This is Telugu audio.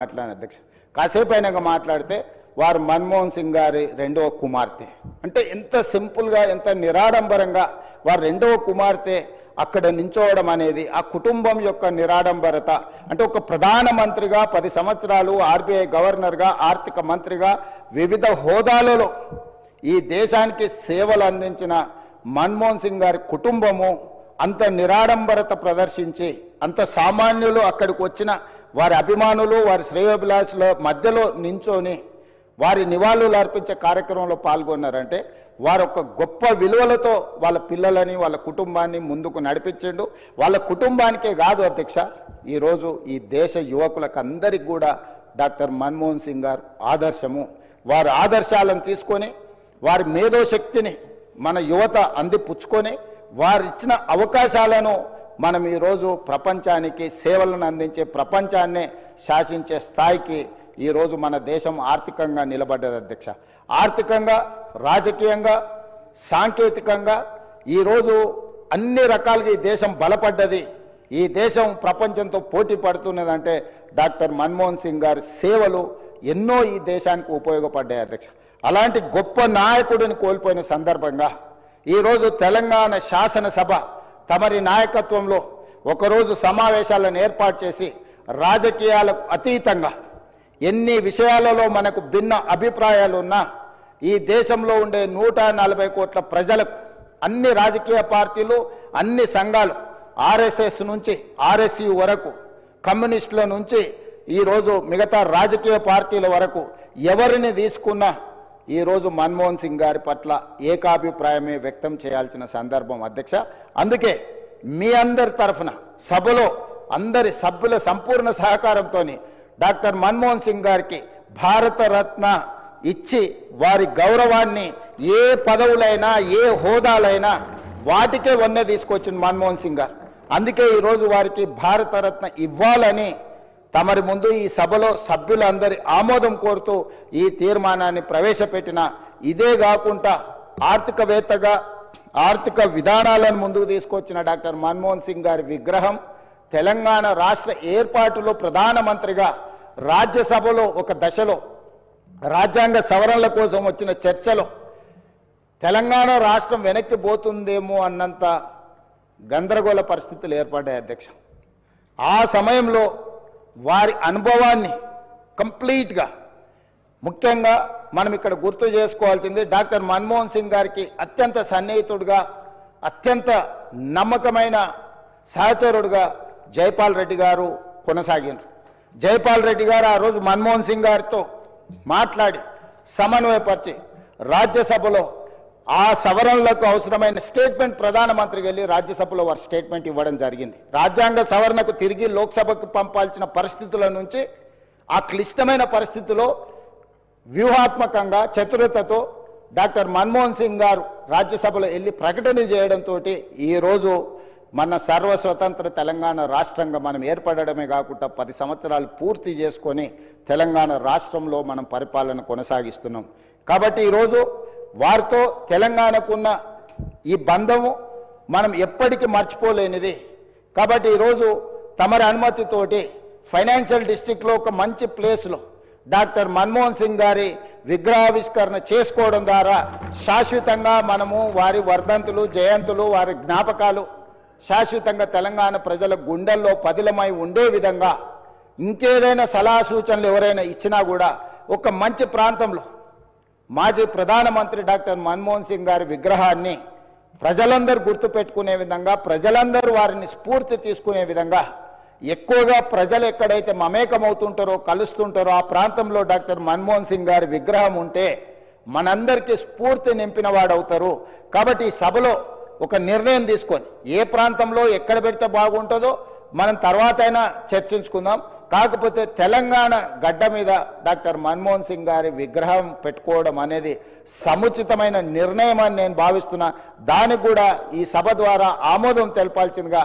మాట్లాడిన అధ్యక్ష కాసేపు అయినాక మాట్లాడితే వారు మన్మోహన్ సింగ్ గారి రెండవ కుమార్తె అంటే ఎంత సింపుల్గా ఎంత నిరాడంబరంగా వారు రెండవ కుమార్తె అక్కడ నించోవడం అనేది ఆ కుటుంబం యొక్క నిరాడంబరత అంటే ఒక ప్రధానమంత్రిగా 10 సంవత్సరాలు ఆర్బీఐ గవర్నర్గా ఆర్థిక మంత్రిగా వివిధ హోదాలలో ఈ దేశానికి సేవలు అందించిన మన్మోహన్ సింగ్ గారి కుటుంబము అంత నిరాడంబరత ప్రదర్శించి అంత సామాన్యులు అక్కడికి వచ్చిన వారి అభిమానులు వారి శ్రేయోభిలాషుల మధ్యలో నించొని వారి నివాళులు అర్పించే కార్యక్రమంలో పాల్గొన్నారంటే వారు ఒక గొప్ప విలువలతో వాళ్ళ పిల్లలని వాళ్ళ కుటుంబాన్ని ముందుకు నడిపించిండు వాళ్ళ కుటుంబానికే కాదు అధ్యక్ష ఈరోజు ఈ దేశ యువకులకు అందరికీ కూడా డాక్టర్ మన్మోహన్ సింగ్ గారు ఆదర్శము వారి ఆదర్శాలను తీసుకొని వారి మేధోశక్తిని మన యువత అందిపుచ్చుకొని వారు ఇచ్చిన అవకాశాలను మనం ఈరోజు ప్రపంచానికి సేవలను అందించే ప్రపంచాన్నే శాసించే స్థాయికి ఈరోజు మన దేశం ఆర్థికంగా నిలబడ్డది అధ్యక్ష ఆర్థికంగా రాజకీయంగా సాంకేతికంగా ఈరోజు అన్ని రకాలుగా ఈ దేశం బలపడ్డది ఈ దేశం ప్రపంచంతో పోటీ పడుతున్నదంటే డాక్టర్ మన్మోహన్ సింగ్ గారి సేవలు ఎన్నో ఈ దేశానికి ఉపయోగపడ్డాయి అధ్యక్ష అలాంటి గొప్ప నాయకుడిని కోల్పోయిన సందర్భంగా ఈరోజు తెలంగాణ శాసనసభ తమరి నాయకత్వంలో ఒకరోజు సమావేశాలను ఏర్పాటు చేసి రాజకీయాలకు అతీతంగా ఎన్ని విషయాలలో మనకు భిన్న అభిప్రాయాలు ఉన్నా ఈ దేశంలో ఉండే 140 కోట్ల ప్రజలకు అన్ని రాజకీయ పార్టీలు అన్ని సంఘాలు ఆర్ఎస్ఎస్ నుంచి ఆర్ఎస్యు వరకు కమ్యూనిస్టుల నుంచి ఈరోజు మిగతా రాజకీయ పార్టీల వరకు ఎవరిని తీసుకున్నా ఈరోజు మన్మోహన్ సింగ్ గారి పట్ల ఏకాభిప్రాయమే వ్యక్తం చేయాల్సిన సందర్భం అధ్యక్ష అందుకే మీ అందరి తరఫున సభలో అందరి సభ్యుల సంపూర్ణ సహకారంతో డాక్టర్ మన్మోహన్ సింగ్ గారికి భారతరత్న ఇచ్చి వారి గౌరవాన్ని ఏ పదవులైనా ఏ హోదాలైనా వాటికే వన్నె తీసుకొచ్చిన మన్మోహన్ సింగ్ గారు అందుకే ఈరోజు వారికి భారతరత్న ఇవ్వాలని తమరి ముందు ఈ సభలో సభ్యులందరి ఆమోదం కోరుతూ ఈ తీర్మానాన్ని ప్రవేశపెట్టిన ఇదే కాకుండా ఆర్థికవేత్తగా ఆర్థిక విధానాలను ముందుకు తీసుకొచ్చిన డాక్టర్ మన్మోహన్ సింగ్ గారి విగ్రహం తెలంగాణ రాష్ట్ర ఏర్పాటులో ప్రధానమంత్రిగా రాజ్యసభలో ఒక దశలో రాజ్యాంగ సవరణల కోసం వచ్చిన చర్చలో తెలంగాణ రాష్ట్రం వెనక్కి పోతుందేమో అన్నంత గందరగోళ పరిస్థితులు ఏర్పడ్డాయి అధ్యక్ష ఆ సమయంలో వారి అనుభవాన్ని కంప్లీట్గా ముఖ్యంగా మనం ఇక్కడ గుర్తు చేసుకోవాల్సింది డాక్టర్ మన్మోహన్ సింగ్ గారికి అత్యంత సన్నిహితుడుగా అత్యంత నమ్మకమైన సహచరుడుగా జైపాల్ రెడ్డి గారు కొనసాగినారు జైపాల్ రెడ్డి గారు ఆ రోజు మన్మోహన్ సింగ్ గారితో మాట్లాడి సమన్వయపరిచి రాజ్యసభలో ఆ సవరణలకు అవసరమైన స్టేట్మెంట్ ప్రధానమంత్రికి వెళ్ళి రాజ్యసభలో వారు స్టేట్మెంట్ ఇవ్వడం జరిగింది రాజ్యాంగ సవరణకు తిరిగి లోక్సభకు పంపాల్సిన పరిస్థితుల నుంచి ఆ క్లిష్టమైన పరిస్థితిలో వ్యూహాత్మకంగా చతురతతో డాక్టర్ మన్మోహన్ సింగ్ గారు రాజ్యసభలో వెళ్ళి ప్రకటన చేయడంతో ఈరోజు మన సర్వస్వతంత్ర తెలంగాణ రాష్ట్రంగా మనం ఏర్పడడమే కాకుండా 10 సంవత్సరాలు పూర్తి చేసుకొని తెలంగాణ రాష్ట్రంలో మనం పరిపాలన కొనసాగిస్తున్నాం కాబట్టి ఈరోజు వారితో తెలంగాణకున్న ఈ బంధము మనం ఎప్పటికీ మర్చిపోలేనిది కాబట్టి ఈరోజు తమరి అనుమతితోటి ఫైనాన్షియల్ డిస్ట్రిక్ట్లో ఒక మంచి ప్లేస్లో డాక్టర్ మన్మోహన్ సింగ్ గారి విగ్రహావిష్కరణ చేసుకోవడం ద్వారా శాశ్వతంగా మనము వారి వర్ధంతులు జయంతులు వారి జ్ఞాపకాలు శాశ్వతంగా తెలంగాణ ప్రజల గుండెల్లో పదిలమై ఉండే విధంగా ఇంకేదైనా సలహా సూచనలు ఎవరైనా ఇచ్చినా కూడా ఒక మంచి ప్రాంతంలో మాజీ ప్రధానమంత్రి డాక్టర్ మన్మోహన్ సింగ్ గారి విగ్రహాన్ని ప్రజలందరూ గుర్తుపెట్టుకునే విధంగా ప్రజలందరూ వారిని స్ఫూర్తి తీసుకునే విధంగా ఎక్కువగా ప్రజలు ఎక్కడైతే మమేకమవుతుంటారో కలుస్తుంటారో ఆ ప్రాంతంలో డాక్టర్ మన్మోహన్ సింగ్ గారి విగ్రహం ఉంటే మనందరికీ స్ఫూర్తి నింపిన వాడవుతారు కాబట్టి ఈ సభలో ఒక నిర్ణయం తీసుకొని ఏ ప్రాంతంలో ఎక్కడ పెడితే బాగుంటుందో మనం తర్వాత అయినా చర్చించుకుందాం కాకపోతే తెలంగాణ గడ్డ మీద డాక్టర్ మన్మోహన్ సింగ్ గారి విగ్రహం పెట్టుకోవడం అనేది సముచితమైన నిర్ణయం అని నేను భావిస్తున్నా దానికి కూడా ఈ సభ ద్వారా ఆమోదం తెలపాల్సిందిగా